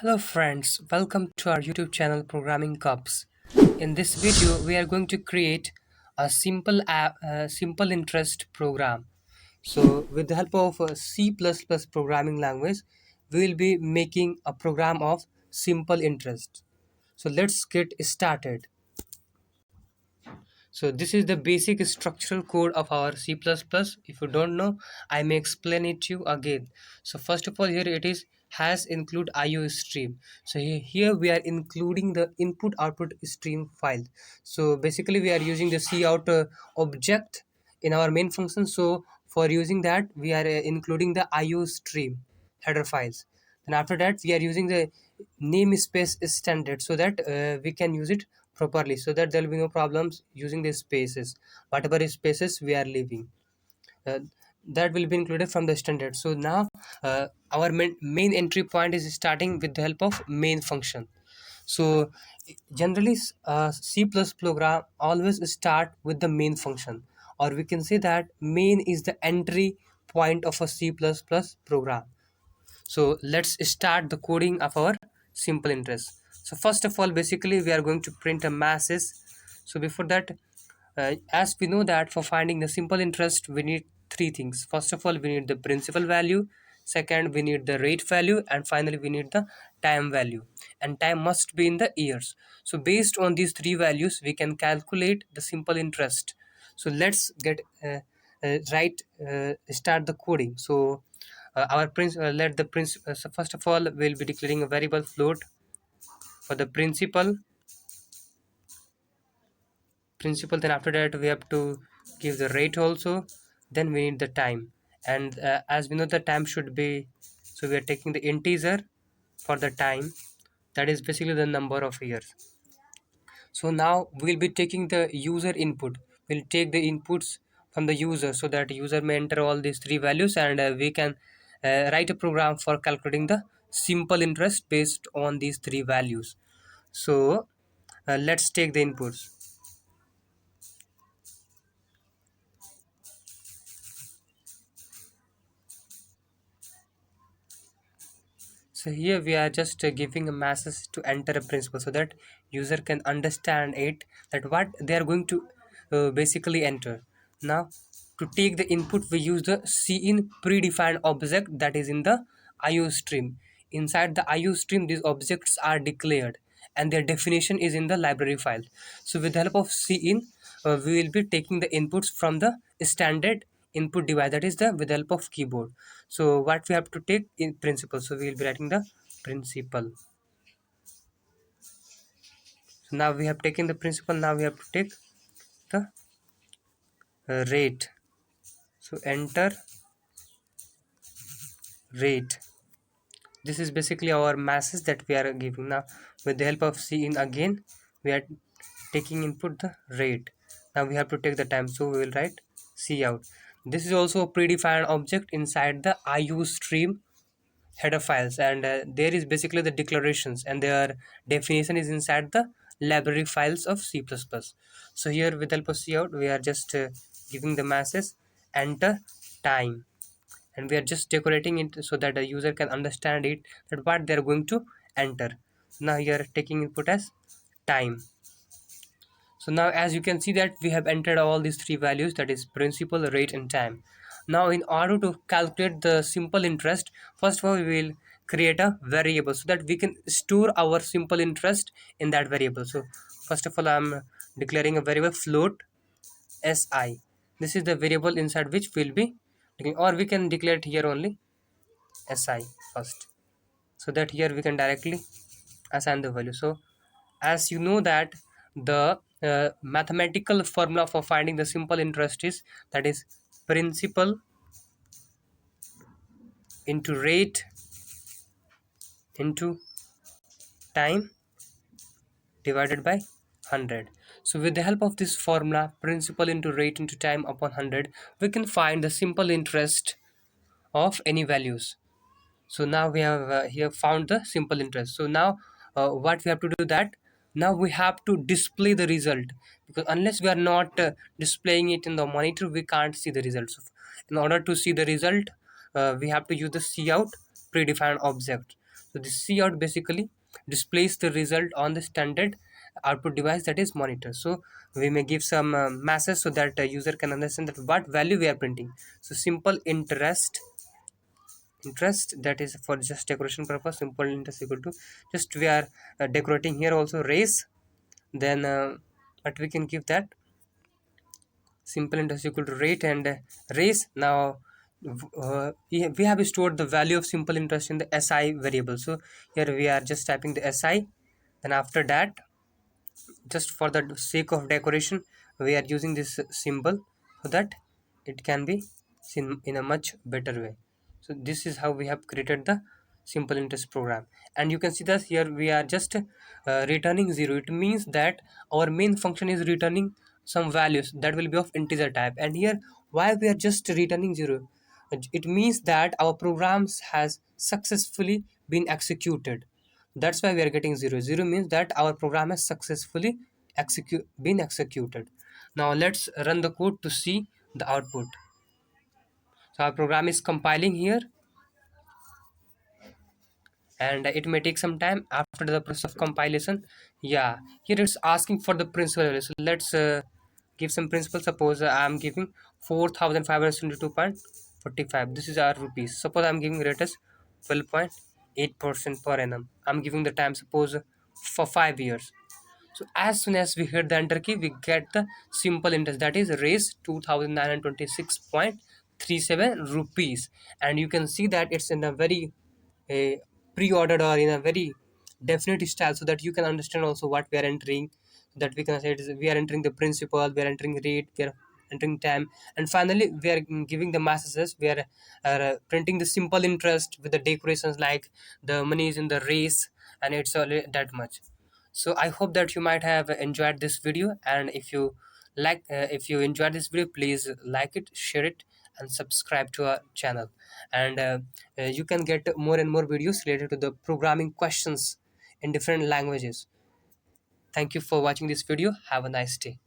Hello friends, welcome to our YouTube channel Programming Cups. In this video, we are going to create a simple simple interest program. So, with the help of C++ programming language, we will be making a program of simple interest. So, let's get started. So this is the basic structural code of our C++. If you don't know, I may explain it to you again. So first of all, here it is has include IO stream. So here we are including the input output stream file. So basically we are using the cout object in our main function. So for using that, we are including the IO stream header files. Then after that, we are using the namespace standard so that we can use it properly, so that there will be no problems using the spaces. Whatever spaces we are leaving, uh, that will be included from the standard. So now our main entry point is starting with the help of main function. So generally C++ program always start with the main function, or we can say that main is the entry point of a C++ program. So let's start the coding of our simple interest. So first of all, basically we are going to print a masses. So before that, as we know that for finding the simple interest, we need three things. First of all, we need the principal value. Second, we need the rate value, and finally we need the time value, and time must be in the years. So based on these three values, we can calculate the simple interest. So let's get start the coding. So our let the so first of all, we'll be declaring a variable float for the principal. Then after that, we have to give the rate also. Then we need the time, and as we know, the time should be, so we are taking the integer for the time, that is basically the number of years. So now we'll be taking the user input. We'll take the inputs from the user, so that user may enter all these three values, and we can write a program for calculating the simple interest based on these three values. So let's take the inputs. So here we are just giving a message to enter a principal, so that user can understand it, that what they are going to basically enter. Now to take the input, we use the cin predefined object that is in the IO stream. Inside the IO stream, these objects are declared and their definition is in the library file. So with the help of cin, we will be taking the inputs from the standard input device, that is the with the help of keyboard. So what we have to take in principal, so we will be writing the principal. So now we have taken the principal. Now we have to take the rate. So enter rate. This is basically our message that we are giving. Now with the help of cin again, we are taking input the rate. Now we have to take the time, so we will write cout. This is also a predefined object inside the IO stream header files, and there is basically the declarations, and their definition is inside the library files of C++. So here with help of cout, we are just giving the message enter time, and we are just decorating it so that the user can understand it, that what they are going to enter. Now here taking input as time. So now as you can see that we have entered all these three values, that is principal, rate and time. Now in order to calculate the simple interest, first of all we will create a variable so that we can store our simple interest in that variable. So first of all, I'm declaring a variable float si. This is the variable inside which we'll be or we can declare it here only si first, so that here we can directly assign the value. So as you know that the mathematical formula for finding the simple interest is, that is principal into rate into time divided by 100. So with the help of this formula, principal into rate into time upon 100, we can find the simple interest of any values. So now we have here found the simple interest. So now what we have to do, that now we have to display the result, because unless we are not displaying it in the monitor, we can't see the results. In order to see the result, we have to use the cout predefined object. So this cout basically displays the result on the standard output device, that is monitor. So we may give some message so that user can understand that what value we are printing. So simple interest, that is for just decoration purpose. Simple interest equal to, just we are decorating here also race. Then what we can give that, simple interest equal to rate and race. Now we have stored the value of simple interest in the SI variable. So here we are just typing the SI. Then after that, just for the sake of decoration, we are using this symbol so that it can be seen in a much better way. So this is how we have created the simple interest program. And you can see that here we are just returning 0. It means that our main function is returning some values that will be of integer type. And here, why we are just returning 0, it means that our programs has successfully been executed. That's why we are getting 0. 0 means that our program has successfully been executed. Now let's run the code to see the output. So our program is compiling here, and it may take some time after the process of compilation. Yeah, here it's asking for the principal value. So let's give some principal. Suppose I'm giving 4572.45. This is our rupees. Suppose I'm giving rate as 12.8% per annum. I'm giving the time, suppose, for 5 years. So as soon as we hit the enter key, we get the simple interest, that is raise 2926.37 rupees. And you can see that it's in a very pre-ordered or in a very definite style, so that you can understand also what we are entering. That we can say it is, we are entering the principal, we are entering rate, we are entering time, and finally we are giving the messages. We are printing the simple interest with the decorations like the money is in the race, and it's only that much. So I hope that you might have enjoyed this video, and if you enjoyed this video, please like it, share it, and subscribe to our channel. And you can get more and more videos related to the programming questions in different languages. Thank you for watching this video. Have a nice day.